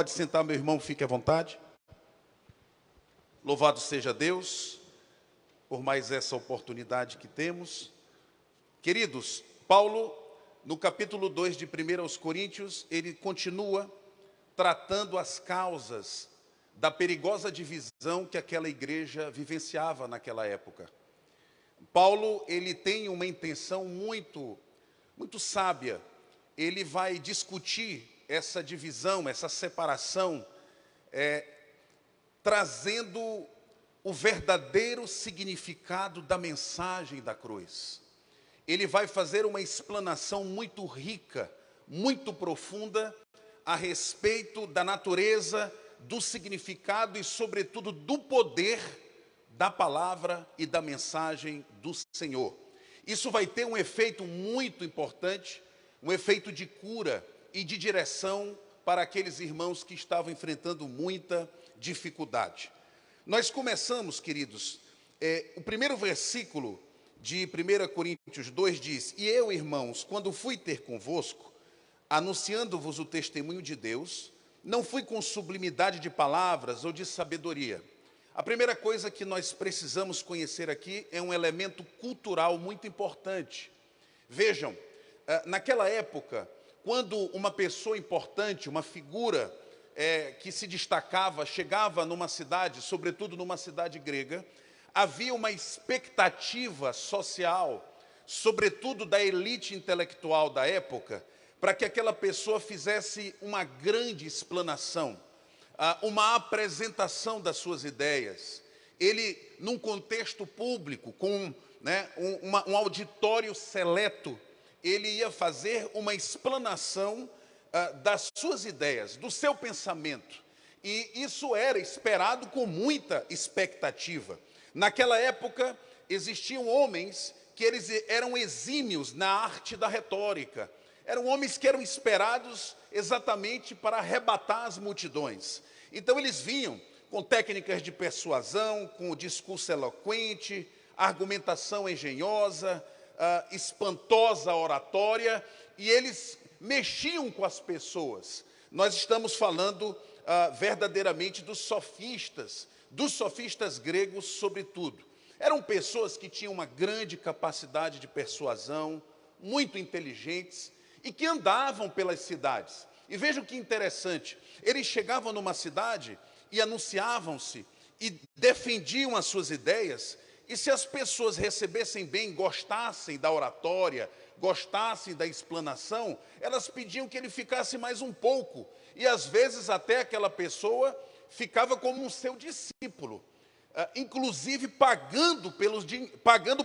Pode sentar, meu irmão, fique à vontade. Louvado seja Deus por mais essa oportunidade que temos. Queridos, Paulo, no capítulo 2 de 1 aos Coríntios, ele continua tratando as causas da perigosa divisão que aquela igreja vivenciava naquela época. Paulo, ele tem uma intenção muito sábia. Ele vai discutir essa divisão, essa separação, trazendo o verdadeiro significado da mensagem da cruz. Ele vai fazer uma explanação muito rica, muito profunda, a respeito da natureza, do significado e, sobretudo, do poder da palavra e da mensagem do Senhor. Isso vai ter um efeito muito importante, um efeito de cura e de direção para aqueles irmãos que estavam enfrentando muita dificuldade. Nós começamos, queridos, o primeiro versículo de 1 Coríntios 2 diz: E eu, irmãos, quando fui ter convosco, anunciando-vos o testemunho de Deus, não fui com sublimidade de palavras ou de sabedoria. A primeira coisa que nós precisamos conhecer aqui é um elemento cultural muito importante. Vejam, naquela época, quando uma pessoa importante, uma figura que se destacava, chegava numa cidade, sobretudo numa cidade grega, havia uma expectativa social, sobretudo da elite intelectual da época, para que aquela pessoa fizesse uma grande explanação, uma apresentação das suas ideias. Ele, num contexto público, com um auditório seleto, ele ia fazer uma explanação das suas ideias, do seu pensamento. E isso era esperado com muita expectativa. Naquela época, existiam homens que eles eram exímios na arte da retórica. Eram homens que eram esperados exatamente para arrebatar as multidões. Então eles vinham com técnicas de persuasão, com o discurso eloquente, argumentação engenhosa, espantosa oratória, e eles mexiam com as pessoas. Nós estamos falando verdadeiramente dos sofistas gregos, sobretudo. Eram pessoas que tinham uma grande capacidade de persuasão, muito inteligentes, e que andavam pelas cidades. E vejam que interessante, eles chegavam numa cidade e anunciavam-se, e defendiam as suas ideias, e se as pessoas recebessem bem, gostassem da oratória, gostassem da explanação, elas pediam que ele ficasse mais um pouco, e às vezes até aquela pessoa ficava como um seu discípulo, inclusive pagando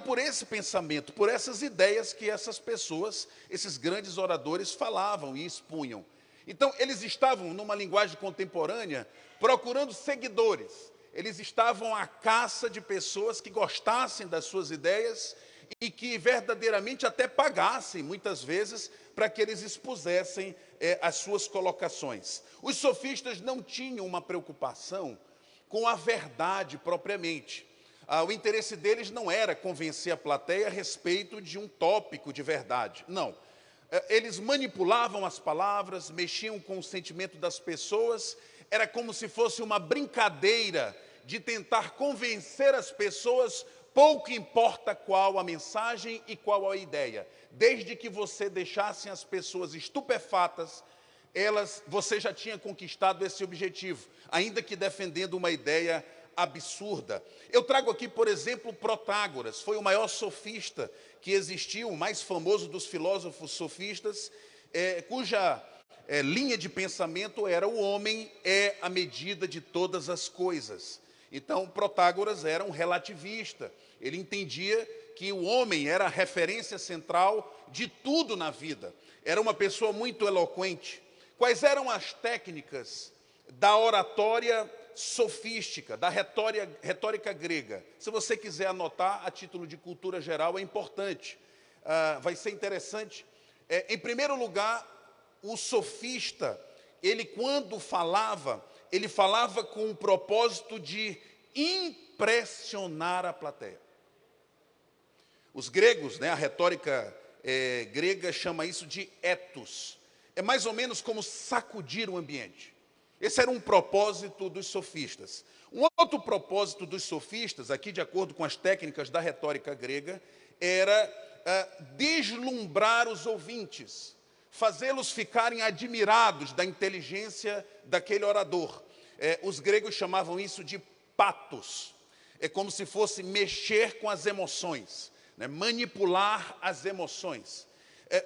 por esse pensamento, por essas ideias que essas pessoas, esses grandes oradores falavam e expunham. Então, eles estavam, numa linguagem contemporânea, procurando seguidores. Eles estavam à caça de pessoas que gostassem das suas ideias e que verdadeiramente até pagassem, muitas vezes, para que eles expusessem as suas colocações. Os sofistas não tinham uma preocupação com a verdade propriamente. O interesse deles não era convencer a plateia a respeito de um tópico de verdade, não. Eles manipulavam as palavras, mexiam com o sentimento das pessoas, era como se fosse uma brincadeira de tentar convencer as pessoas, pouco importa qual a mensagem e qual a ideia, desde que você deixasse as pessoas estupefatas, você já tinha conquistado esse objetivo, ainda que defendendo uma ideia absurda. Eu trago aqui, por exemplo, Protágoras, foi o maior sofista que existiu, o mais famoso dos filósofos sofistas, cuja linha de pensamento era: o homem é a medida de todas as coisas. Então, Protágoras era um relativista, ele entendia que o homem era a referência central de tudo na vida, era uma pessoa muito eloquente. Quais eram as técnicas da oratória sofística, da retórica grega? Se você quiser anotar, a título de cultura geral, é importante, vai ser interessante. Em primeiro lugar, o sofista, ele quando falava, ele falava com o propósito de impressionar a plateia. Os gregos, a retórica grega chama isso de ethos. É mais ou menos como sacudir o ambiente. Esse era um propósito dos sofistas. Um outro propósito dos sofistas, aqui de acordo com as técnicas da retórica grega, era deslumbrar os ouvintes, fazê-los ficarem admirados da inteligência daquele orador. Os gregos chamavam isso de patos. É como se fosse mexer com as emoções, né? Manipular as emoções.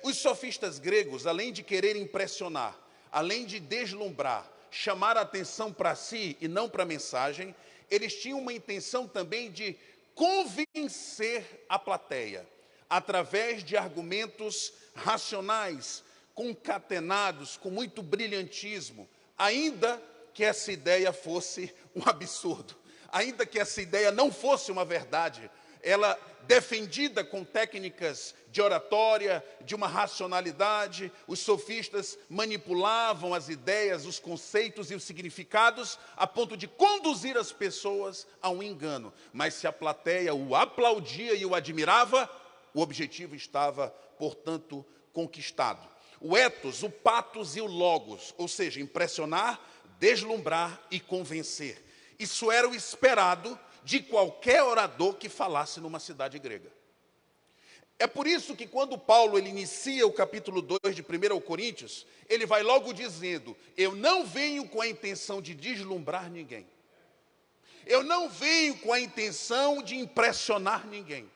Os sofistas gregos, além de querer impressionar, além de deslumbrar, chamar a atenção para si e não para a mensagem, eles tinham uma intenção também de convencer a plateia, através de argumentos racionais, concatenados, com muito brilhantismo, ainda que essa ideia fosse um absurdo, ainda que essa ideia não fosse uma verdade, ela defendida com técnicas de oratória, de uma racionalidade, os sofistas manipulavam as ideias, os conceitos e os significados a ponto de conduzir as pessoas a um engano. Mas se a plateia o aplaudia e o admirava, o objetivo estava, portanto, conquistado. O ethos, o pathos e o logos, ou seja, impressionar, deslumbrar e convencer. Isso era o esperado de qualquer orador que falasse numa cidade grega. É por isso que quando Paulo ele inicia o capítulo 2 de 1 Coríntios, ele vai logo dizendo: eu não venho com a intenção de deslumbrar ninguém. Eu não venho com a intenção de impressionar ninguém.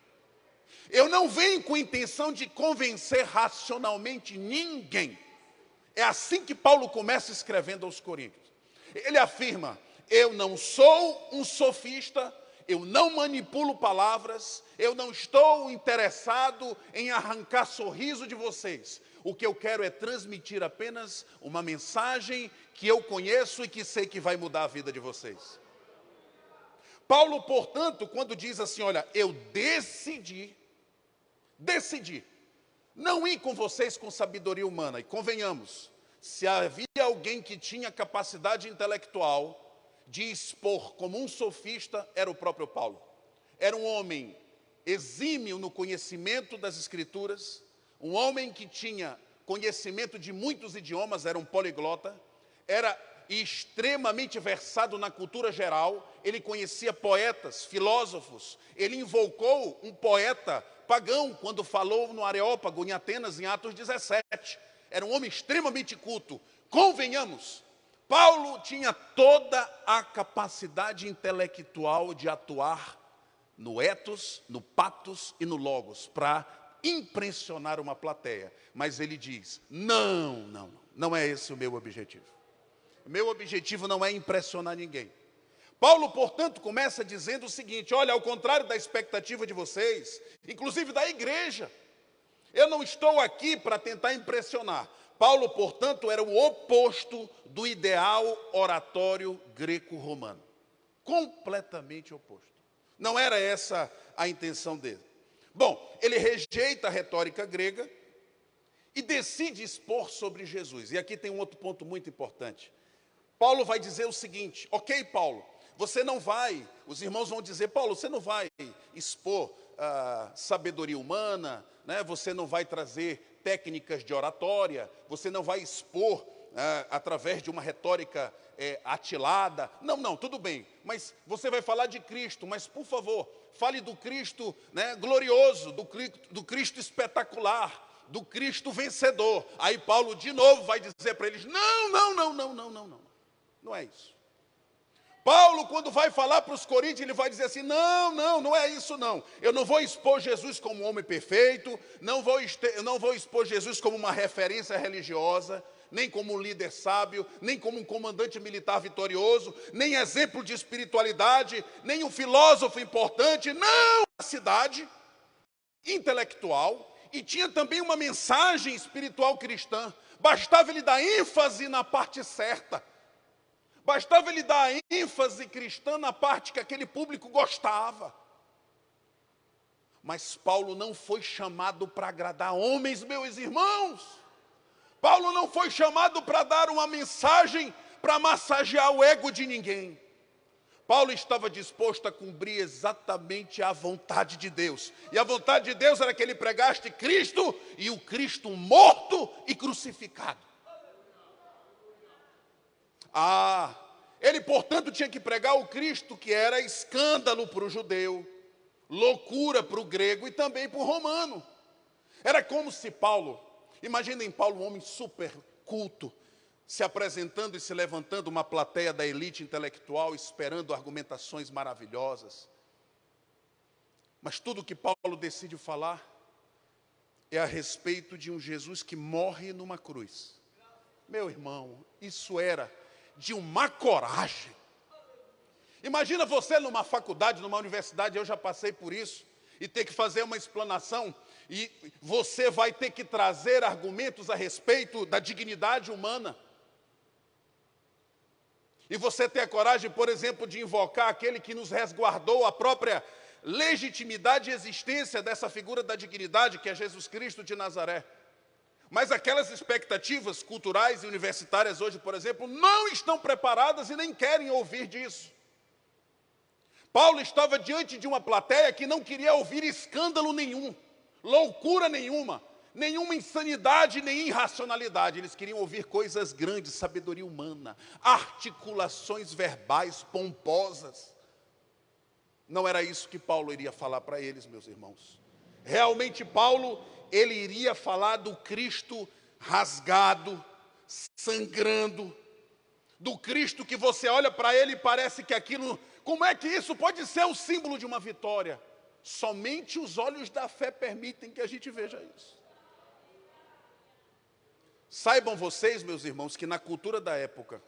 Eu não venho com a intenção de convencer racionalmente ninguém. É assim que Paulo começa escrevendo aos Coríntios. Ele afirma: eu não sou um sofista, eu não manipulo palavras, eu não estou interessado em arrancar sorriso de vocês. O que eu quero é transmitir apenas uma mensagem que eu conheço e que sei que vai mudar a vida de vocês. Paulo, portanto, quando diz assim, olha, eu decidi não ir com vocês com sabedoria humana, e convenhamos, se havia alguém que tinha capacidade intelectual de expor como um sofista, era o próprio Paulo. Era um homem exímio no conhecimento das Escrituras, um homem que tinha conhecimento de muitos idiomas, era um poliglota, era extremamente versado na cultura geral, ele conhecia poetas, filósofos, ele invocou um poeta pagão quando falou no Areópago, em Atenas, em Atos 17. Era um homem extremamente culto. Convenhamos, Paulo tinha toda a capacidade intelectual de atuar no ethos, no pathos e no logos, para impressionar uma plateia. Mas ele diz, não é esse o meu objetivo. O meu objetivo não é impressionar ninguém. Paulo, portanto, começa dizendo o seguinte, olha, ao contrário da expectativa de vocês, inclusive da igreja, eu não estou aqui para tentar impressionar. Paulo, portanto, era o oposto do ideal oratório greco-romano. Completamente oposto. Não era essa a intenção dele. Bom, ele rejeita a retórica grega e decide expor sobre Jesus. E aqui tem um outro ponto muito importante. Paulo vai dizer o seguinte, ok, Paulo, você não vai, os irmãos vão dizer, Paulo, você não vai expor sabedoria humana, né? Você não vai trazer técnicas de oratória, você não vai expor através de uma retórica atilada. Não, tudo bem, mas você vai falar de Cristo, mas por favor, fale do Cristo, né, glorioso, do Cristo espetacular, do Cristo vencedor. Aí Paulo de novo vai dizer para eles, não é isso. Paulo, quando vai falar para os coríntios, ele vai dizer assim, não é isso não. Eu não vou expor Jesus como um homem perfeito, não vou expor Jesus como uma referência religiosa, nem como um líder sábio, nem como um comandante militar vitorioso, nem exemplo de espiritualidade, nem um filósofo importante, não! A cidade intelectual, e tinha também uma mensagem espiritual cristã, bastava ele dar ênfase na parte certa, bastava ele dar ênfase cristã na parte que aquele público gostava. Mas Paulo não foi chamado para agradar homens, meus irmãos. Paulo não foi chamado para dar uma mensagem para massagear o ego de ninguém. Paulo estava disposto a cumprir exatamente a vontade de Deus. E a vontade de Deus era que ele pregasse Cristo e o Cristo morto e crucificado. Ele, portanto, tinha que pregar o Cristo que era escândalo para o judeu, loucura para o grego e também para o romano. Era como se Paulo, imaginem Paulo, um homem super culto, se apresentando e se levantando uma plateia da elite intelectual, esperando argumentações maravilhosas. Mas tudo que Paulo decide falar é a respeito de um Jesus que morre numa cruz. Meu irmão, isso era de uma coragem. Imagina você numa faculdade, numa universidade, eu já passei por isso, e ter que fazer uma explanação, e você vai ter que trazer argumentos a respeito da dignidade humana. E você ter a coragem, por exemplo, de invocar aquele que nos resguardou a própria legitimidade e existência dessa figura da dignidade, que é Jesus Cristo de Nazaré. Mas aquelas expectativas culturais e universitárias hoje, por exemplo, não estão preparadas e nem querem ouvir disso. Paulo estava diante de uma plateia que não queria ouvir escândalo nenhum, loucura nenhuma, nenhuma insanidade, nem irracionalidade. Eles queriam ouvir coisas grandes, sabedoria humana, articulações verbais pomposas. Não era isso que Paulo iria falar para eles, meus irmãos. Realmente Paulo, ele iria falar do Cristo rasgado, sangrando, do Cristo que você olha para ele e parece que aquilo, como é que isso pode ser o símbolo de uma vitória? Somente os olhos da fé permitem que a gente veja isso. Saibam vocês, meus irmãos, que na cultura da época,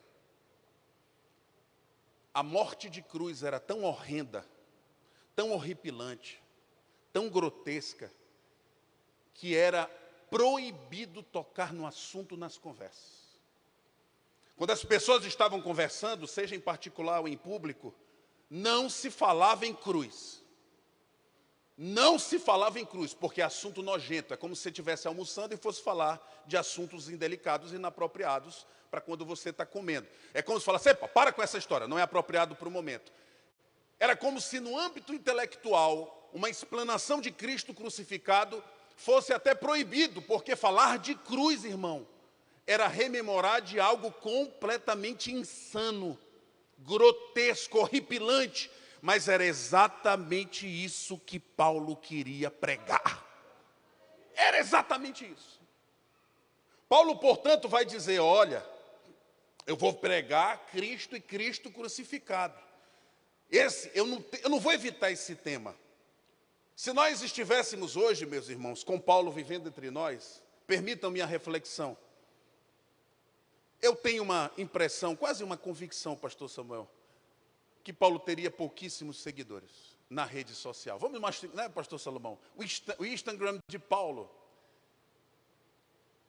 a morte de cruz era tão horrenda, tão horripilante, tão grotesca, que era proibido tocar no assunto nas conversas. Quando as pessoas estavam conversando, seja em particular ou em público, não se falava em cruz. Não se falava em cruz, porque é assunto nojento. É como se você estivesse almoçando e fosse falar de assuntos indelicados e inapropriados para quando você está comendo. É como se falasse, epa, para com essa história, não é apropriado para o momento. Era como se no âmbito intelectual, uma explanação de Cristo crucificado fosse até proibido, porque falar de cruz, irmão, era rememorar de algo completamente insano, grotesco, horripilante, mas era exatamente isso que Paulo queria pregar. Era exatamente isso. Paulo, portanto, vai dizer, olha, eu vou pregar Cristo e Cristo crucificado. Eu não vou evitar esse tema. Se nós estivéssemos hoje, meus irmãos, com Paulo vivendo entre nós, permitam-me a reflexão. Eu tenho uma impressão, quase uma convicção, pastor Samuel, que Paulo teria pouquíssimos seguidores na rede social. Vamos imaginar, né, pastor Salomão? O Instagram de Paulo.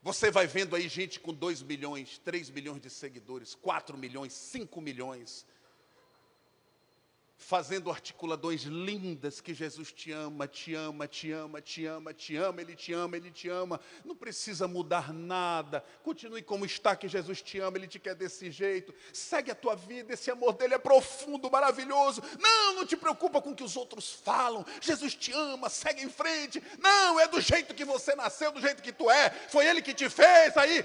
Você vai vendo aí gente com 2 milhões, 3 milhões de seguidores, 4 milhões, 5 milhões, fazendo articulações lindas que Jesus te ama, te ama, te ama, te ama, te ama, Ele te ama, Ele te ama. Não precisa mudar nada. Continue como está, que Jesus te ama, Ele te quer desse jeito. Segue a tua vida, esse amor dele é profundo, maravilhoso. Não te preocupa com o que os outros falam. Jesus te ama, segue em frente. Não, é do jeito que você nasceu, do jeito que tu é. Foi Ele que te fez aí.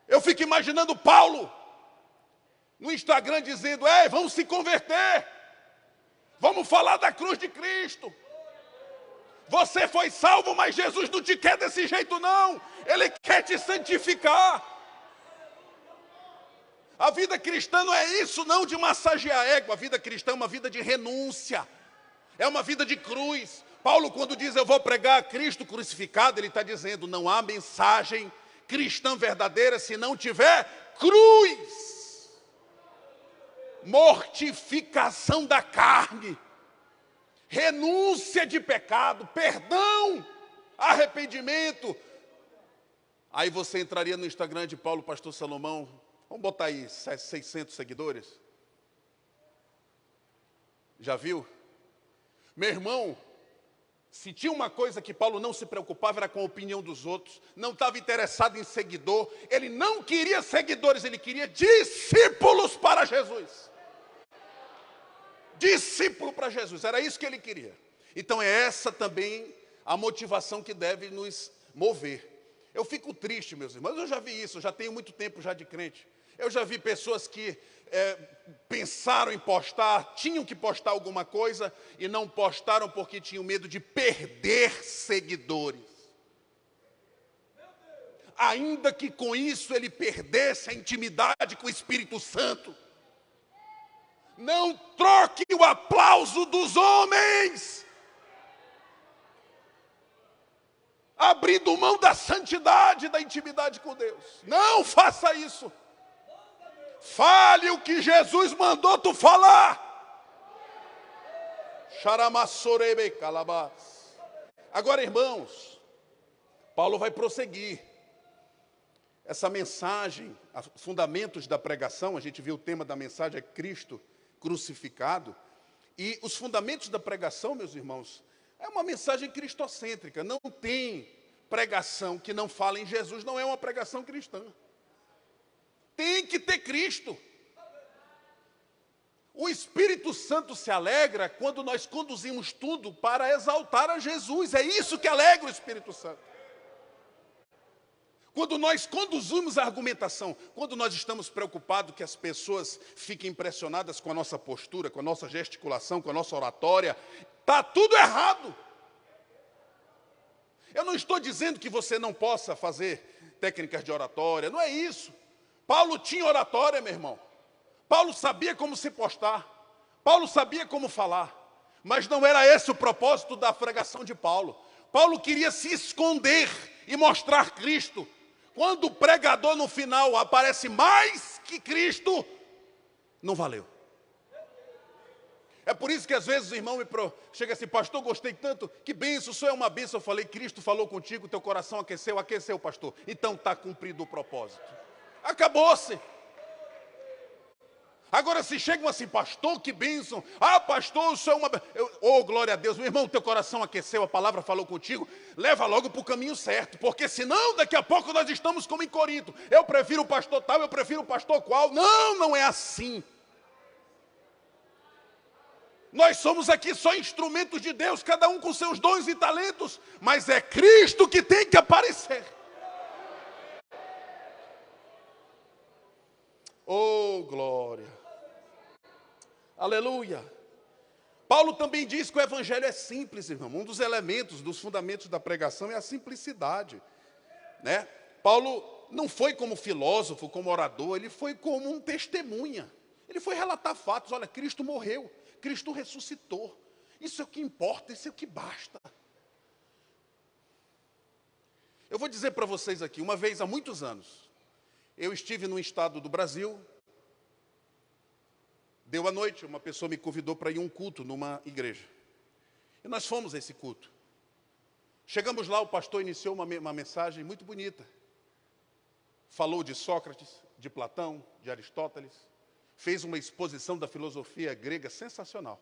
Eu fico imaginando Paulo no Instagram dizendo, ei, vamos se converter, vamos falar da cruz de Cristo. Você foi salvo, mas Jesus não te quer desse jeito não, Ele quer te santificar. A vida cristã não é isso não, de massagear a égua. A vida cristã é uma vida de renúncia, é uma vida de cruz. Paulo, quando diz eu vou pregar Cristo crucificado, ele está dizendo, não há mensagem cristã verdadeira se não tiver cruz. Mortificação da carne, renúncia de pecado, perdão, arrependimento. Aí você entraria no Instagram de Paulo, pastor Salomão, vamos botar aí 600 seguidores. Já viu? Meu irmão, se tinha uma coisa que Paulo não se preocupava, era com a opinião dos outros, não estava interessado em seguidor, ele não queria seguidores, ele queria discípulos para Jesus. Discípulo para Jesus, era isso que ele queria. Então é essa também a motivação que deve nos mover. Eu fico triste, meus irmãos, eu já vi isso, eu já tenho muito tempo já de crente. Eu já vi pessoas que pensaram em postar, tinham que postar alguma coisa e não postaram porque tinham medo de perder seguidores. Ainda que com isso ele perdesse a intimidade com o Espírito Santo. Não troque o aplauso dos homens, abrindo mão da santidade, da intimidade com Deus. Não faça isso. Fale o que Jesus mandou tu falar. Xaramassorebe calabás. Agora, irmãos, Paulo vai prosseguir. Essa mensagem, fundamentos da pregação, a gente viu o tema da mensagem é Cristo crucificado. E os fundamentos da pregação, meus irmãos, é uma mensagem cristocêntrica. Não tem pregação que não fala em Jesus, não é uma pregação cristã. Tem que ter Cristo. O Espírito Santo se alegra quando nós conduzimos tudo para exaltar a Jesus. É isso que alegra o Espírito Santo. Quando nós conduzimos a argumentação, quando nós estamos preocupados que as pessoas fiquem impressionadas com a nossa postura, com a nossa gesticulação, com a nossa oratória, está tudo errado. Eu não estou dizendo que você não possa fazer técnicas de oratória, não é isso. Paulo tinha oratória, meu irmão. Paulo sabia como se postar. Paulo sabia como falar. Mas não era esse o propósito da pregação de Paulo. Paulo queria se esconder e mostrar Cristo. Quando o pregador no final aparece mais que Cristo, não valeu. É por isso que às vezes o irmão chega assim, pastor, gostei tanto, que bênção, o senhor é uma bênção. Eu falei, Cristo falou contigo, teu coração aqueceu, pastor. Então está cumprido o propósito. Acabou-se. Agora se chegam assim, pastor, que bênção. Ah, pastor, o senhor é uma... Oh, glória a Deus, meu irmão, teu coração aqueceu, a palavra falou contigo. Leva logo para o caminho certo, porque senão daqui a pouco nós estamos como em Corinto. Eu prefiro o pastor tal, eu prefiro o pastor qual. Não, não é assim. Nós somos aqui só instrumentos de Deus, cada um com seus dons e talentos, mas é Cristo que tem que aparecer. Oh, glória. Aleluia. Paulo também diz que o evangelho é simples, irmão. Um dos elementos, dos fundamentos da pregação é a simplicidade, né? Paulo não foi como filósofo, como orador, ele foi como um testemunha. Ele foi relatar fatos. Olha, Cristo morreu, Cristo ressuscitou. Isso é o que importa, isso é o que basta. Eu vou dizer para vocês aqui, uma vez há muitos anos, eu estive num estado do Brasil, deu a noite, uma pessoa me convidou para ir a um culto numa igreja. E nós fomos a esse culto. Chegamos lá, o pastor iniciou uma mensagem muito bonita. Falou de Sócrates, de Platão, de Aristóteles. Fez uma exposição da filosofia grega sensacional.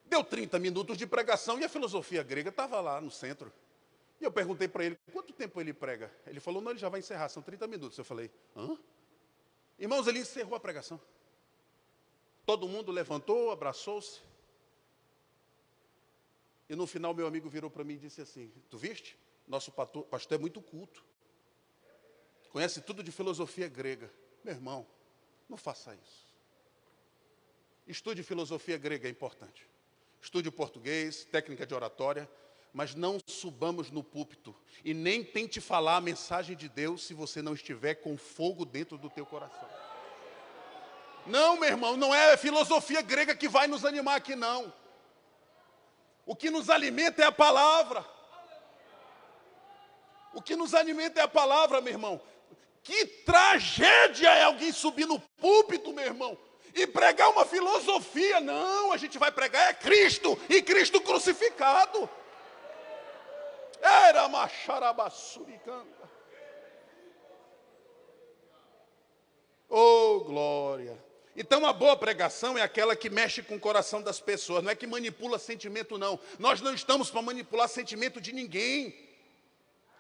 Deu 30 minutos de pregação e a filosofia grega estava lá no centro. E eu perguntei para ele, quanto tempo ele prega? Ele falou, não, ele já vai encerrar, são 30 minutos. Eu falei, hã? Irmãos, ele encerrou a pregação. Todo mundo levantou, abraçou-se. E no final meu amigo virou para mim e disse assim, tu viste? Nosso pastor é muito culto. Conhece tudo de filosofia grega. Meu irmão, não faça isso. Estude filosofia grega, é importante. Estude o português, técnica de oratória, mas não subamos no púlpito e nem tente falar a mensagem de Deus se você não estiver com fogo dentro do teu coração. Não, meu irmão, não é a filosofia grega que vai nos animar aqui, não. O que nos alimenta é a palavra. O que nos alimenta é a palavra, meu irmão. Que tragédia é alguém subir no púlpito, meu irmão, e pregar uma filosofia. Não, a gente vai pregar é Cristo, e Cristo crucificado. Era macharabassuricanda. Oh, glória. Então a boa pregação é aquela que mexe com o coração das pessoas, não é que manipula sentimento, não. Nós não estamos para manipular sentimento de ninguém.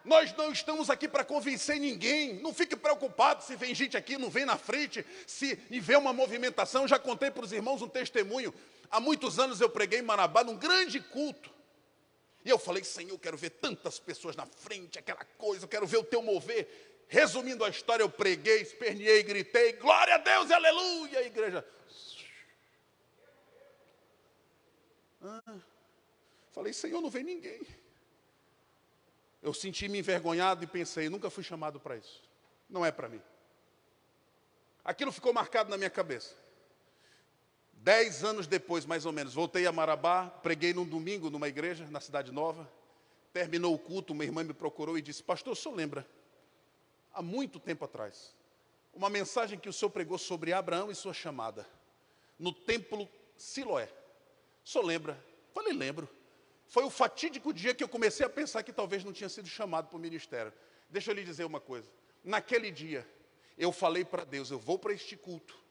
Nós não estamos aqui para convencer ninguém. Não fique preocupado se vem gente aqui, não vem na frente, e vê uma movimentação. Eu já contei para os irmãos um testemunho. Há muitos anos eu preguei em Marabá, num grande culto. E eu falei, Senhor, eu quero ver tantas pessoas na frente, aquela coisa, eu quero ver o teu mover. Resumindo a história, eu preguei, esperneei, gritei, glória a Deus e aleluia, a igreja. Falei, Senhor, não vem ninguém. Eu senti-me envergonhado e pensei, nunca fui chamado para isso. Não é para mim. Aquilo ficou marcado na minha cabeça. 10 anos depois, mais ou menos, voltei a Marabá, preguei num domingo numa igreja, na Cidade Nova. Terminou o culto, uma irmã me procurou e disse, pastor, o senhor lembra, há muito tempo atrás, uma mensagem que o senhor pregou sobre Abraão e sua chamada, no templo Siloé. O senhor lembra? Falei, lembro. Foi o fatídico dia que eu comecei a pensar que talvez não tinha sido chamado para o ministério. Deixa eu lhe dizer uma coisa. Naquele dia, eu falei para Deus, eu vou para este culto.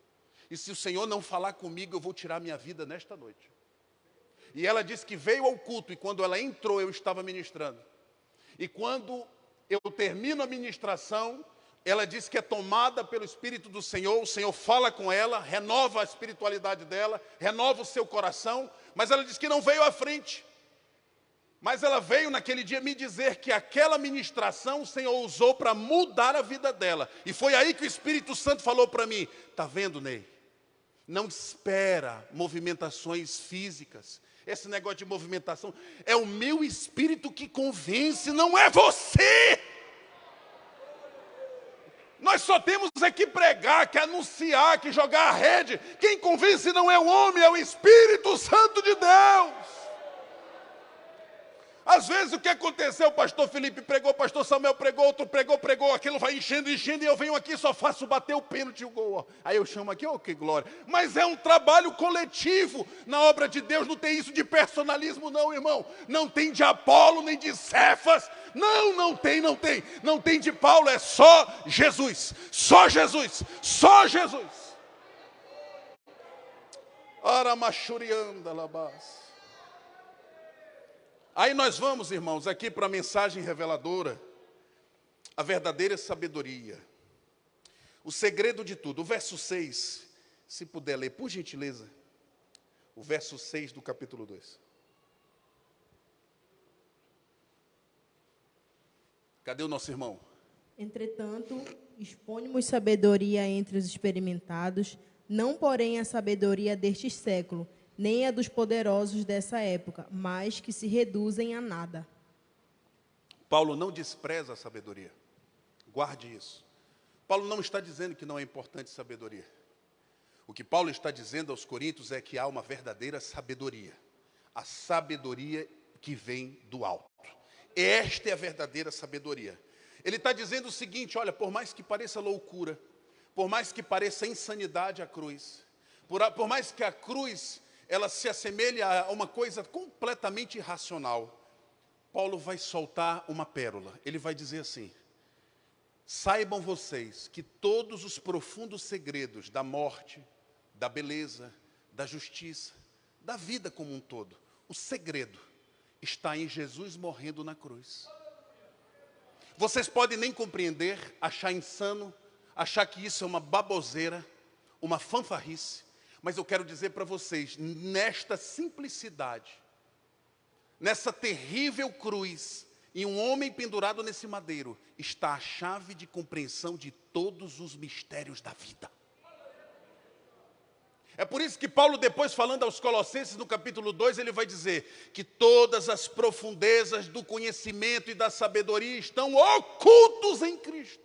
E se o Senhor não falar comigo, eu vou tirar minha vida nesta noite. E ela disse que veio ao culto, e quando ela entrou, eu estava ministrando. E quando eu termino a ministração, ela disse que é tomada pelo Espírito do Senhor, o Senhor fala com ela, renova a espiritualidade dela, renova o seu coração, mas ela disse que não veio à frente. Mas ela veio naquele dia me dizer que aquela ministração o Senhor usou para mudar a vida dela. E foi aí que o Espírito Santo falou para mim, está vendo, Ney? Não espera movimentações físicas. Esse negócio de movimentação é o meu espírito que convence, não é você. Nós só temos é que pregar, que anunciar, que jogar a rede. Quem convence não é o homem, é o Espírito Santo de Deus. Às vezes o que aconteceu, o pastor Felipe pregou, o pastor Samuel pregou, outro pregou, aquilo vai enchendo, e eu venho aqui e só faço bater o pênalti e o gol. Aí eu chamo aqui, que glória. Mas é um trabalho coletivo, na obra de Deus não tem isso de personalismo não, irmão. Não tem de Apolo, nem de Cefas, não tem. Não tem de Paulo, é só Jesus, só Jesus, só Jesus. Aramachurianda labás. Aí nós vamos, irmãos, aqui para a mensagem reveladora, a verdadeira sabedoria, o segredo de tudo. O verso 6, se puder ler, por gentileza, o verso 6 do capítulo 2. Cadê o nosso irmão? Entretanto, expõe-nos sabedoria entre os experimentados, não porém a sabedoria deste século, nem a dos poderosos dessa época, mas que se reduzem a nada. Paulo não despreza a sabedoria. Guarde isso. Paulo não está dizendo que não é importante sabedoria. O que Paulo está dizendo aos coríntios é que há uma verdadeira sabedoria. A sabedoria que vem do alto. Esta é a verdadeira sabedoria. Ele está dizendo o seguinte, olha, por mais que pareça loucura, por mais que pareça insanidade a cruz, por mais que a cruz ela se assemelhe a uma coisa completamente irracional, Paulo vai soltar uma pérola. Ele vai dizer assim, saibam vocês que todos os profundos segredos da morte, da beleza, da justiça, da vida como um todo, o segredo está em Jesus morrendo na cruz. Vocês podem nem compreender, achar insano, achar que isso é uma baboseira, uma fanfarrice, mas eu quero dizer para vocês, nesta simplicidade, nessa terrível cruz, e um homem pendurado nesse madeiro, está a chave de compreensão de todos os mistérios da vida. É por isso que Paulo, depois falando aos Colossenses, no capítulo 2, ele vai dizer que todas as profundezas do conhecimento e da sabedoria estão ocultos em Cristo.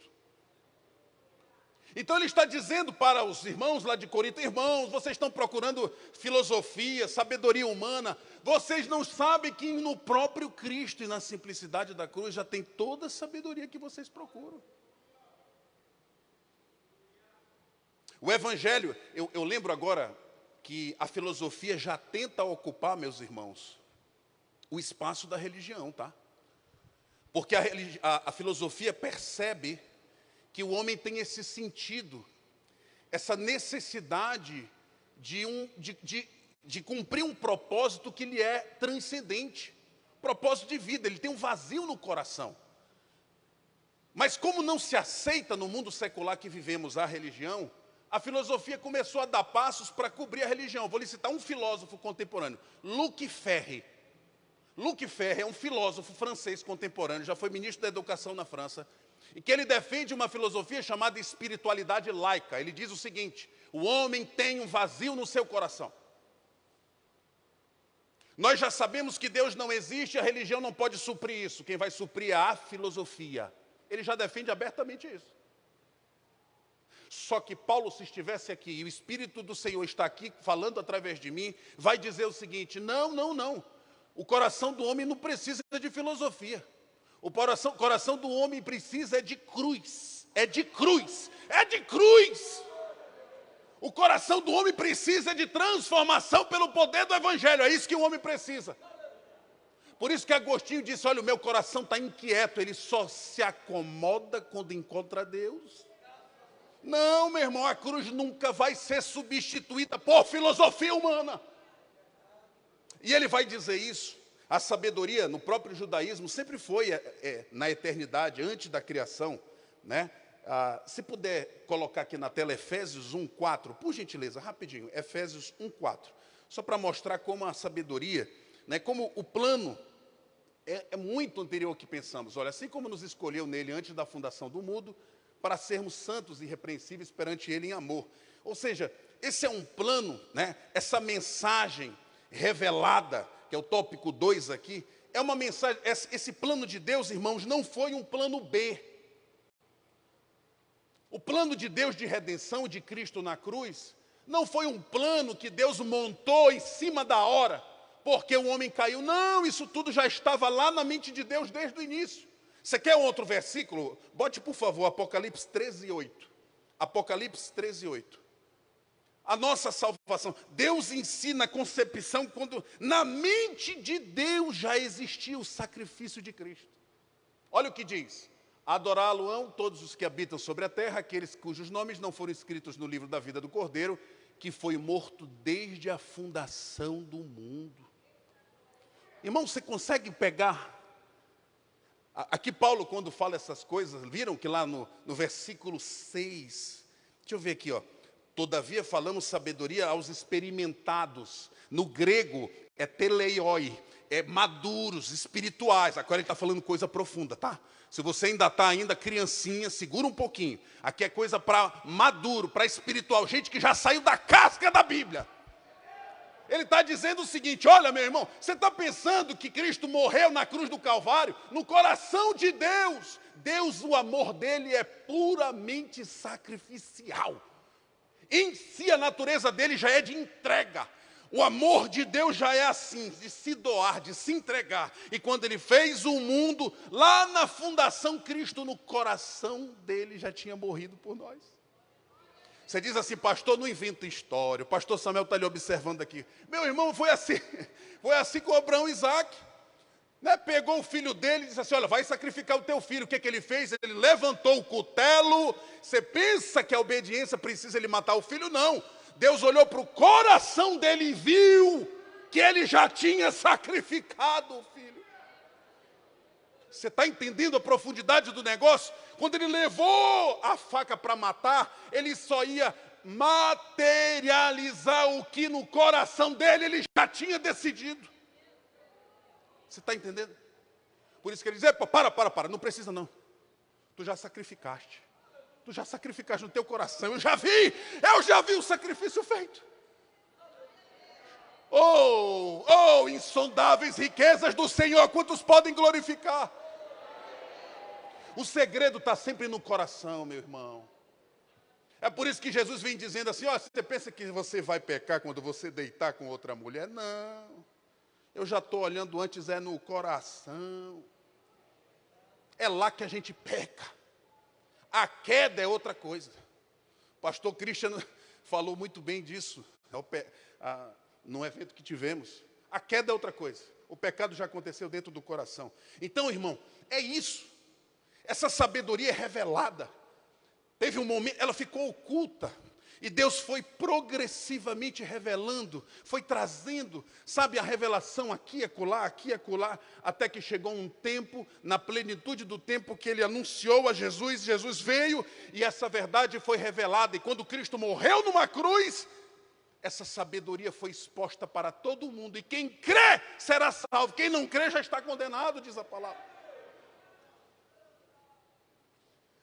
Então ele está dizendo para os irmãos lá de Corinto, irmãos, vocês estão procurando filosofia, sabedoria humana, vocês não sabem que no próprio Cristo e na simplicidade da cruz já tem toda a sabedoria que vocês procuram. O Evangelho, eu lembro agora que a filosofia já tenta ocupar, meus irmãos, o espaço da religião, tá? Porque a filosofia percebe que o homem tem esse sentido, essa necessidade de cumprir um propósito que lhe é transcendente, propósito de vida, ele tem um vazio no coração. Mas como não se aceita no mundo secular que vivemos a religião, a filosofia começou a dar passos para cobrir a religião. Vou lhe citar um filósofo contemporâneo, Luc Ferry. Luc Ferry é um filósofo francês contemporâneo, já foi ministro da Educação na França, e que ele defende uma filosofia chamada espiritualidade laica. Ele diz o seguinte: o homem tem um vazio no seu coração. Nós já sabemos que Deus não existe, a religião não pode suprir isso. Quem vai suprir é a filosofia. Ele já defende abertamente isso. Só que Paulo, se estivesse aqui, e o Espírito do Senhor está aqui falando através de mim, vai dizer o seguinte: não. O coração do homem não precisa de filosofia. O coração do homem precisa de cruz. É de cruz. O coração do homem precisa de transformação pelo poder do Evangelho. É isso que o homem precisa. Por isso que Agostinho disse: olha, o meu coração está inquieto. Ele só se acomoda quando encontra Deus. Não, meu irmão, a cruz nunca vai ser substituída por filosofia humana. E ele vai dizer isso. A sabedoria no próprio judaísmo sempre foi, na eternidade, antes da criação, né? Se puder colocar aqui na tela Efésios 1:4, por gentileza, rapidinho, Efésios 1:4, só para mostrar como a sabedoria, né, como o plano é muito anterior ao que pensamos. Olha, assim como nos escolheu nele antes da fundação do mundo, para sermos santos e irrepreensíveis perante ele em amor. Ou seja, esse é um plano, né, essa mensagem revelada, que é o tópico 2 aqui, é uma mensagem, esse plano de Deus, irmãos, não foi um plano B. O plano de Deus de redenção de Cristo na cruz não foi um plano que Deus montou em cima da hora, porque o homem caiu. Não, isso tudo já estava lá na mente de Deus desde o início. Você quer um outro versículo? Bote, por favor, Apocalipse 13:8. Apocalipse 13:8. A nossa salvação. Deus ensina a concepção quando na mente de Deus já existia o sacrifício de Cristo. Olha o que diz: adorá-lo-ão todos os que habitam sobre a terra, aqueles cujos nomes não foram escritos no livro da vida do Cordeiro, que foi morto desde a fundação do mundo. Irmão, você consegue pegar? Aqui Paulo, quando fala essas coisas, viram que lá no versículo 6, deixa eu ver aqui, ó. Todavia falamos sabedoria aos experimentados. No grego é teleioi, é maduros, espirituais. Agora ele está falando coisa profunda, tá? Se você ainda está criancinha, segura um pouquinho. Aqui é coisa para maduro, para espiritual, gente que já saiu da casca da Bíblia. Ele está dizendo o seguinte: olha, meu irmão, você está pensando que Cristo morreu na cruz do Calvário? No coração de Deus, o amor dele é puramente sacrificial. Em si a natureza dele já é de entrega. O amor de Deus já é assim, de se doar, de se entregar. E quando ele fez o mundo, lá na fundação, Cristo no coração dele já tinha morrido por nós. Você diz assim: pastor, não inventa história. O pastor Samuel está ali observando aqui. Meu irmão, foi assim com Abraão e Isaac. Né? Pegou o filho dele e disse assim: olha, vai sacrificar o teu filho. O que ele fez? Ele levantou o cutelo. Você pensa que a obediência precisa ele matar o filho? Não. Deus olhou para o coração dele e viu que ele já tinha sacrificado o filho. Você está entendendo a profundidade do negócio? Quando ele levou a faca para matar, ele só ia materializar o que no coração dele ele já tinha decidido. Você está entendendo? Por isso que ele diz: para, não precisa não. Tu já sacrificaste. Tu já sacrificaste no teu coração. Eu já vi o sacrifício feito. Oh, insondáveis riquezas do Senhor, quantos podem glorificar? O segredo está sempre no coração, meu irmão. É por isso que Jesus vem dizendo assim: ó, você pensa que você vai pecar quando você deitar com outra mulher? Não. Eu já estou olhando antes, é no coração. É lá que a gente peca. A queda é outra coisa. O pastor Christian falou muito bem disso no evento que tivemos. A queda é outra coisa. O pecado já aconteceu dentro do coração. Então, irmão, é isso. Essa sabedoria é revelada. Teve um momento, ela ficou oculta. E Deus foi progressivamente revelando, foi trazendo, sabe, a revelação aqui e acolá, até que chegou um tempo, na plenitude do tempo, que ele anunciou a Jesus. Jesus veio e essa verdade foi revelada. E quando Cristo morreu numa cruz, essa sabedoria foi exposta para todo mundo, e quem crê será salvo, quem não crê já está condenado, diz a palavra.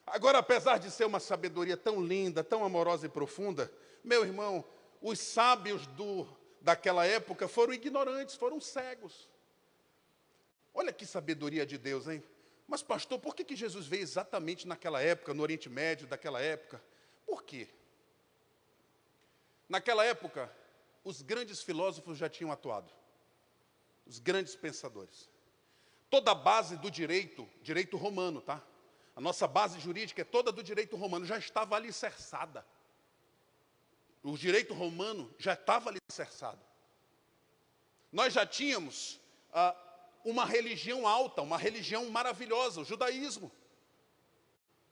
Agora, apesar de ser uma sabedoria tão linda, tão amorosa e profunda, meu irmão, os sábios daquela época foram ignorantes, foram cegos. Olha que sabedoria de Deus, hein? Mas pastor, por que Jesus veio exatamente naquela época, no Oriente Médio, daquela época? Por quê? Naquela época, os grandes filósofos já tinham atuado, os grandes pensadores. Toda a base do direito romano, tá? A nossa base jurídica é toda do direito romano, já estava alicerçada. O direito romano já estava alicerçado. Nós já tínhamos uma religião alta, uma religião maravilhosa, o judaísmo.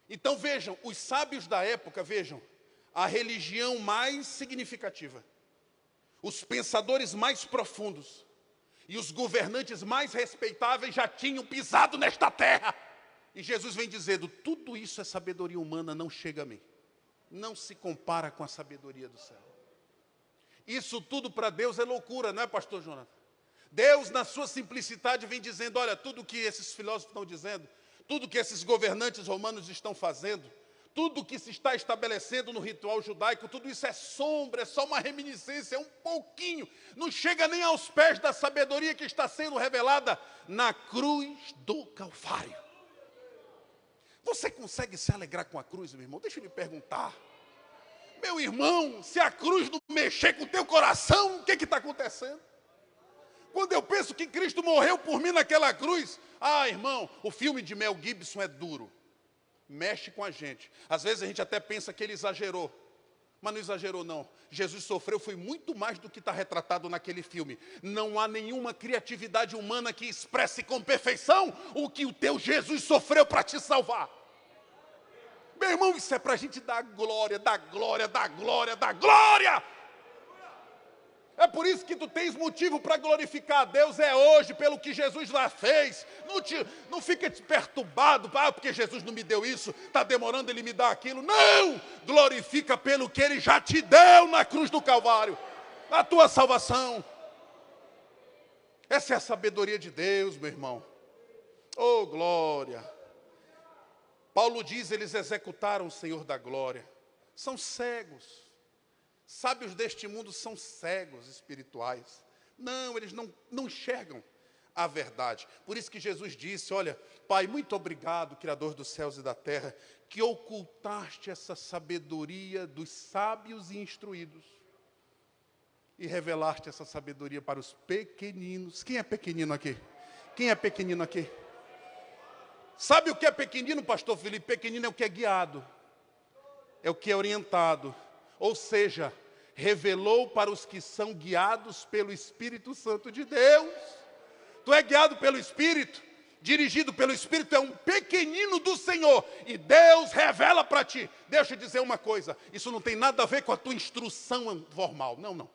Então vejam, os sábios da época, vejam, a religião mais significativa, os pensadores mais profundos e os governantes mais respeitáveis já tinham pisado nesta terra. E Jesus vem dizendo, tudo isso é sabedoria humana, não chega a mim. Não se compara com a sabedoria do céu. Isso tudo para Deus é loucura, não é, pastor Jonathan? Deus, na sua simplicidade, vem dizendo, olha, tudo que esses filósofos estão dizendo, tudo que esses governantes romanos estão fazendo, tudo que se está estabelecendo no ritual judaico, tudo isso é sombra, é só uma reminiscência, é um pouquinho, não chega nem aos pés da sabedoria que está sendo revelada na cruz do Calvário. Você consegue se alegrar com a cruz, meu irmão? Deixa eu lhe perguntar. Meu irmão, se a cruz não mexer com o teu coração, o que está acontecendo? Quando eu penso que Cristo morreu por mim naquela cruz, irmão, o filme de Mel Gibson é duro. Mexe com a gente. Às vezes a gente até pensa que ele exagerou. Mas não exagerou, não. Jesus sofreu, foi muito mais do que está retratado naquele filme. Não há nenhuma criatividade humana que expresse com perfeição o que o teu Jesus sofreu para te salvar. Meu irmão, isso é para a gente dar glória, dar glória, dar glória, dar glória. É por isso que tu tens motivo para glorificar a Deus, é hoje, pelo que Jesus lá fez. Não fica perturbado, porque Jesus não me deu isso, está demorando ele me dar aquilo. Não! Glorifica pelo que ele já te deu na cruz do Calvário, a tua salvação. Essa é a sabedoria de Deus, meu irmão. Oh, glória! Paulo diz, eles executaram o Senhor da glória. São cegos. Sábios deste mundo são cegos espirituais. Não, eles não enxergam a verdade. Por isso que Jesus disse, olha, Pai, muito obrigado, Criador dos céus e da terra, que ocultaste essa sabedoria dos sábios e instruídos e revelaste essa sabedoria para os pequeninos. Quem é pequenino aqui? Quem é pequenino aqui? Sabe o que é pequenino, pastor Felipe? Pequenino é o que é guiado, é o que é orientado. Ou seja, revelou para os que são guiados pelo Espírito Santo de Deus. Tu é guiado pelo Espírito, dirigido pelo Espírito, é um pequenino do Senhor. E Deus revela para ti. Deixa eu dizer uma coisa, isso não tem nada a ver com a tua instrução formal. Não.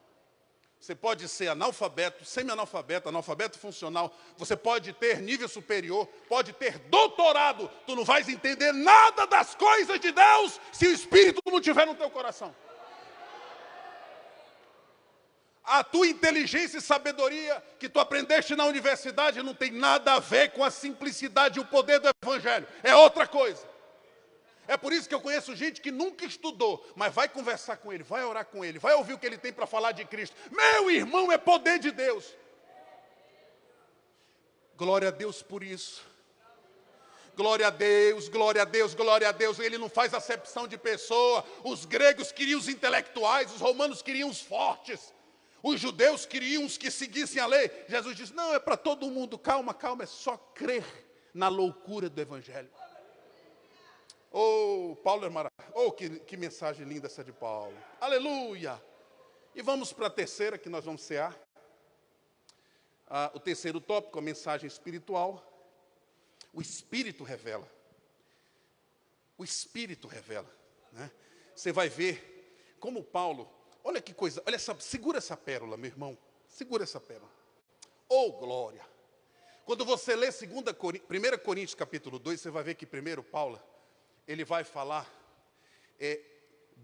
Você pode ser analfabeto, semi-analfabeto, analfabeto funcional. Você pode ter nível superior, pode ter doutorado. Tu não vais entender nada das coisas de Deus se o Espírito não estiver no teu coração. A tua inteligência e sabedoria que tu aprendeste na universidade não tem nada a ver com a simplicidade e o poder do Evangelho. É outra coisa. É por isso que eu conheço gente que nunca estudou, mas vai conversar com ele, vai orar com ele, vai ouvir o que ele tem para falar de Cristo. Meu irmão, é poder de Deus. Glória a Deus por isso. Glória a Deus, glória a Deus, glória a Deus. Ele não faz acepção de pessoa. Os gregos queriam os intelectuais, os romanos queriam os fortes. Os judeus queriam os que seguissem a lei. Jesus disse, não, é para todo mundo. Calma, é só crer na loucura do Evangelho. Oh, Paulo é maravilhoso. Oh, que mensagem linda essa de Paulo. Aleluia. E vamos para a terceira, que nós vamos cear. O terceiro tópico, a mensagem espiritual. O Espírito revela. O Espírito revela. Né? Você vai ver como Paulo... Olha que coisa, segura essa pérola, meu irmão. Segura essa pérola. Oh, glória. Quando você lê 1 Coríntios capítulo 2, você vai ver que primeiro Paulo, ele vai falar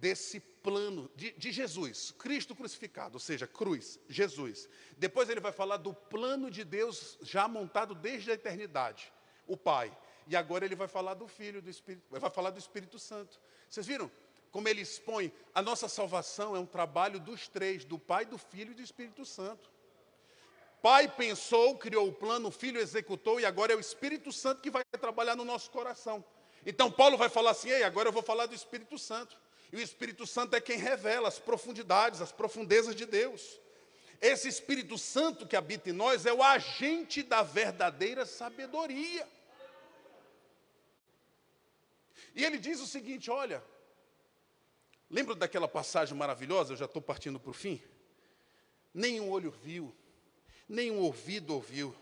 desse plano de Jesus, Cristo crucificado, ou seja, cruz, Jesus. Depois ele vai falar do plano de Deus já montado desde a eternidade, o Pai. E agora ele vai falar do Filho, do Espírito, vai falar do Espírito Santo. Vocês viram como ele expõe? A nossa salvação é um trabalho dos três, do Pai, do Filho e do Espírito Santo. Pai pensou, criou o plano, o Filho executou, e agora é o Espírito Santo que vai trabalhar no nosso coração. Então Paulo vai falar assim: ei, agora eu vou falar do Espírito Santo. E o Espírito Santo é quem revela as profundidades, as profundezas de Deus. Esse Espírito Santo que habita em nós é o agente da verdadeira sabedoria. E ele diz o seguinte, olha, lembra daquela passagem maravilhosa, eu já estou partindo para o fim? Nenhum olho viu, nenhum ouvido ouviu,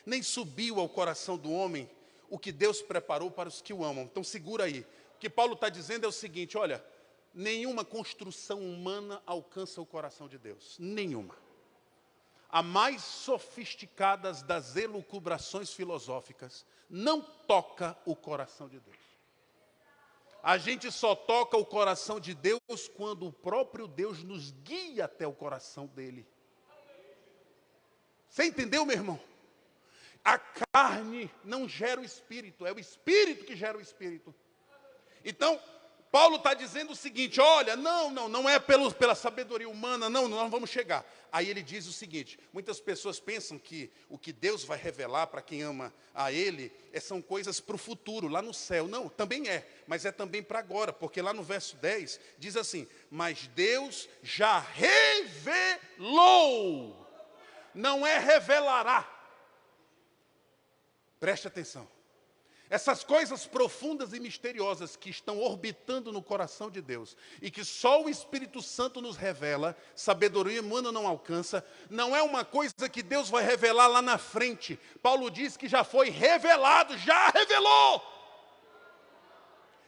nem subiu ao coração do homem o que Deus preparou para os que o amam. Então segura aí. O que Paulo está dizendo é o seguinte, olha, nenhuma construção humana alcança o coração de Deus. Nenhuma. A mais sofisticadas das elucubrações filosóficas não toca o coração de Deus. A gente só toca o coração de Deus quando o próprio Deus nos guia até o coração dele. Você entendeu, meu irmão? A carne não gera o espírito, é o espírito que gera o espírito. Então, Paulo está dizendo o seguinte, olha, não é pela sabedoria humana, não vamos chegar. Aí ele diz o seguinte, muitas pessoas pensam que o que Deus vai revelar para quem ama a Ele são coisas para o futuro, lá no céu. Não, também é, mas é também para agora, porque lá no verso 10 diz assim, mas Deus já revelou, não é revelará. Preste atenção. Essas coisas profundas e misteriosas que estão orbitando no coração de Deus e que só o Espírito Santo nos revela, sabedoria humana não alcança, não é uma coisa que Deus vai revelar lá na frente. Paulo diz que já foi revelado, já revelou.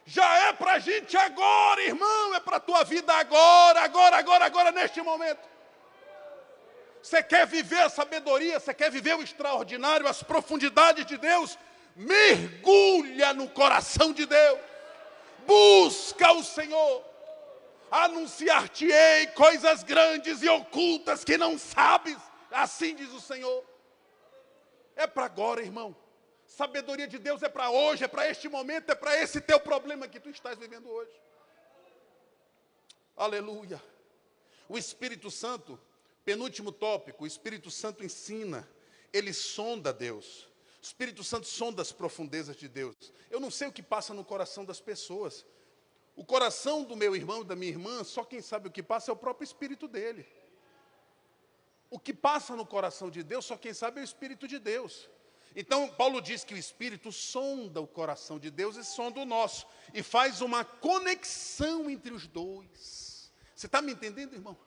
Já é para a gente agora, irmão, é para a tua vida agora, neste momento. Você quer viver a sabedoria, você quer viver o extraordinário, as profundidades de Deus? Mergulha no coração de Deus, busca o Senhor, anunciar-te-ei coisas grandes e ocultas que não sabes, assim diz o Senhor. É para agora, irmão. Sabedoria de Deus é para hoje, é para este momento, é para esse teu problema que tu estás vivendo hoje. Aleluia. O Espírito Santo, penúltimo tópico, o Espírito Santo ensina, ele sonda Deus. O Espírito Santo sonda as profundezas de Deus. Eu não sei o que passa no coração das pessoas. O coração do meu irmão e da minha irmã, só quem sabe o que passa é o próprio Espírito dele. O que passa no coração de Deus, só quem sabe é o Espírito de Deus. Então, Paulo diz que o Espírito sonda o coração de Deus e sonda o nosso. E faz uma conexão entre os dois. Você está me entendendo, irmão?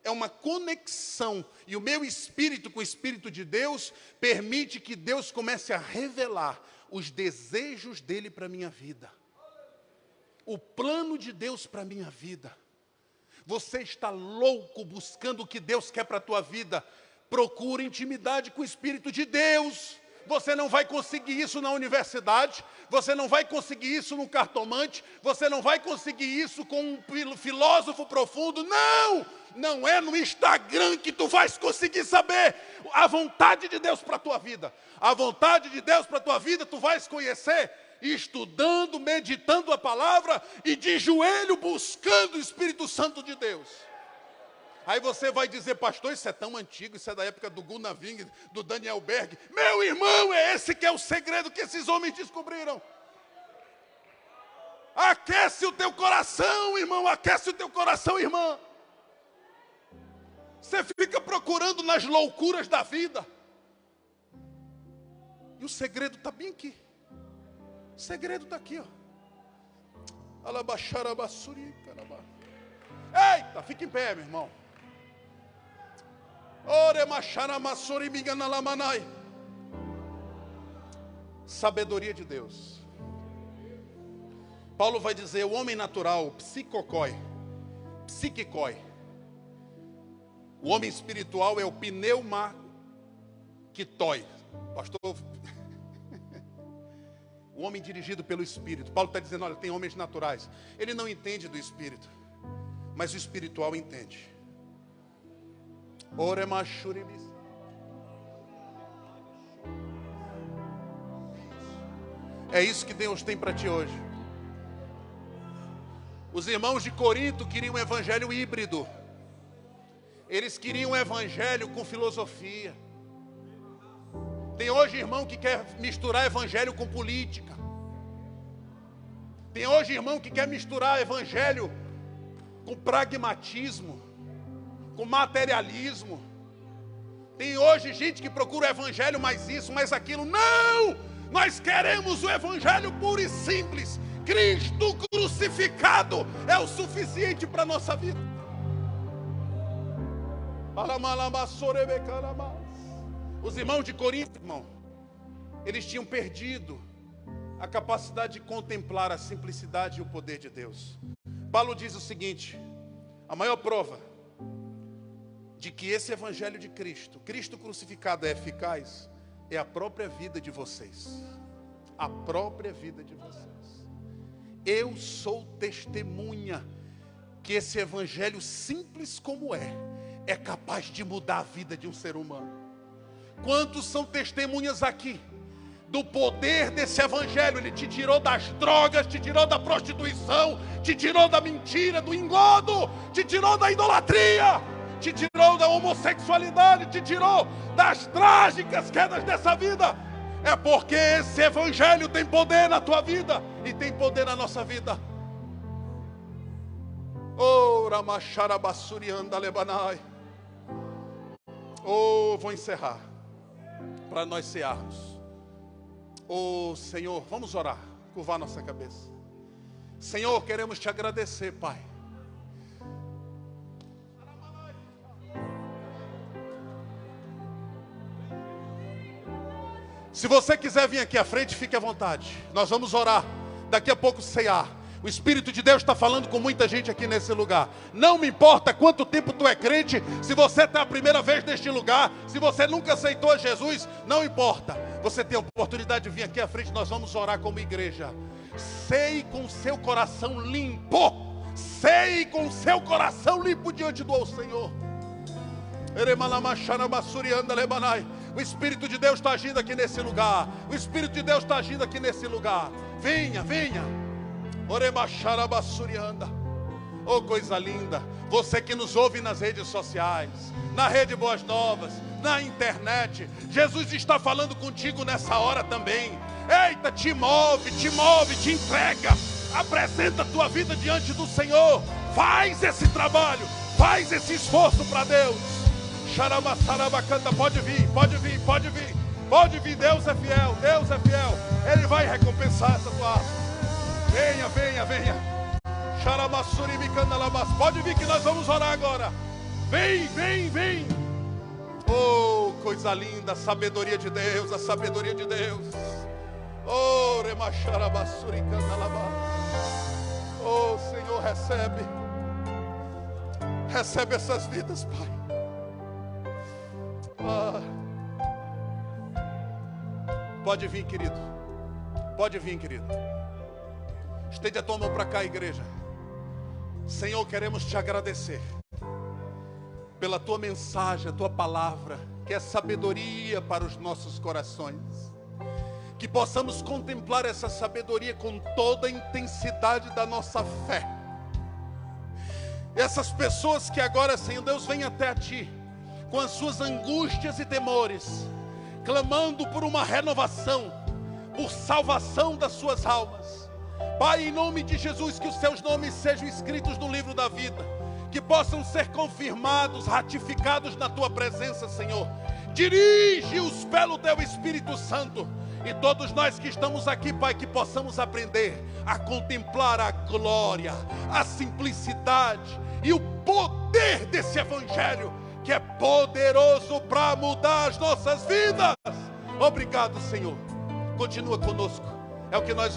É uma conexão, e o meu espírito com o Espírito de Deus permite que Deus comece a revelar os desejos dele para a minha vida. O plano de Deus para a minha vida. Você está louco buscando o que Deus quer para a tua vida? Procure intimidade com o Espírito de Deus. Você não vai conseguir isso na universidade, você não vai conseguir isso num cartomante, você não vai conseguir isso com um filósofo profundo, não é no Instagram que tu vais conseguir saber a vontade de Deus para a tua vida. A vontade de Deus para a tua vida tu vais conhecer estudando, meditando a palavra e de joelho buscando o Espírito Santo de Deus. Aí você vai dizer, pastor, isso é tão antigo, isso é da época do Gunnar Wing, do Daniel Berg. Meu irmão, é esse que é o segredo que esses homens descobriram. Aquece o teu coração, irmão, aquece o teu coração, irmã. Você fica procurando nas loucuras da vida. E o segredo está bem aqui. O segredo está aqui, ó. Eita, fica em pé, meu irmão. Sabedoria de Deus. Paulo vai dizer, o homem natural, psiquicói. O homem espiritual é o pneumaquitoi. Pastor, o homem dirigido pelo Espírito. Paulo está dizendo, olha, tem homens naturais. Ele não entende do Espírito. mas o espiritual entende. É isso que Deus tem para ti hoje. Os irmãos de Corinto queriam um evangelho híbrido. Eles queriam um evangelho com filosofia. Tem hoje irmão que quer misturar evangelho com política. Tem hoje irmão que quer misturar evangelho com pragmatismo, com materialismo. Tem hoje gente que procura o evangelho mais isso, mais aquilo. Não! Nós queremos o evangelho puro e simples. Cristo crucificado é o suficiente para a nossa vida. Os irmãos de Corinto, irmão, eles tinham perdido a capacidade de contemplar a simplicidade e o poder de Deus. Paulo diz o seguinte: a maior prova de que esse evangelho de Cristo, Cristo crucificado, é eficaz, é a própria vida de vocês. A própria vida de vocês. Eu sou testemunha que esse evangelho simples como é capaz de mudar a vida de um ser humano. Quantos são testemunhas aqui do poder desse evangelho? Ele te tirou das drogas, te tirou da prostituição, te tirou da mentira, do engodo, te tirou da idolatria, te tirou da homossexualidade, te tirou das trágicas quedas dessa vida. É porque esse evangelho tem poder na tua vida e tem poder na nossa vida. Vou encerrar para nós cearmos. Senhor, vamos orar, curvar nossa cabeça. Senhor, queremos te agradecer, Pai. Se você quiser vir aqui à frente, fique à vontade. Nós vamos orar. Daqui a pouco cear. O Espírito de Deus está falando com muita gente aqui nesse lugar. Não me importa quanto tempo tu é crente. Se você está a primeira vez neste lugar, se você nunca aceitou Jesus, não importa. Você tem a oportunidade de vir aqui à frente. Nós vamos orar como igreja. Ceie com seu coração limpo. Ceie com seu coração limpo diante do Senhor. O Espírito de Deus está agindo aqui nesse lugar. O Espírito de Deus está agindo aqui nesse lugar. Venha, venha. Oh, coisa linda. Você que nos ouve nas redes sociais, na Rede Boas Novas, na internet, Jesus está falando contigo nessa hora também. Eita, te move, te entrega. Apresenta a tua vida diante do Senhor. Faz esse trabalho, faz esse esforço para Deus. Xarabacanta, pode vir, pode vir, pode vir. Pode vir, Deus é fiel, Deus é fiel. Ele vai recompensar essa tua ação. Venha, venha, venha. Pode vir que nós vamos orar agora. Vem, vem, vem. Oh, coisa linda, a sabedoria de Deus, a sabedoria de Deus. Oh, oh, Senhor, recebe. Recebe essas vidas, Pai. Pode vir, querido. Pode vir, querido. Estende a tua mão para cá, igreja. Senhor, queremos te agradecer pela tua mensagem, a tua palavra, que é sabedoria para os nossos corações. Que possamos contemplar essa sabedoria com toda a intensidade da nossa fé. Essas pessoas que agora, Senhor Deus, vêm até a Ti com as suas angústias e temores, clamando por uma renovação, por salvação das suas almas. Pai, em nome de Jesus, que os seus nomes sejam escritos no livro da vida, que possam ser confirmados, ratificados na tua presença, Senhor. Dirige-os pelo teu Espírito Santo. E todos nós que estamos aqui, Pai, que possamos aprender a contemplar a glória, a simplicidade e o poder desse Evangelho, que é poderoso para mudar as nossas vidas. Obrigado, Senhor. Continua conosco. É o que nós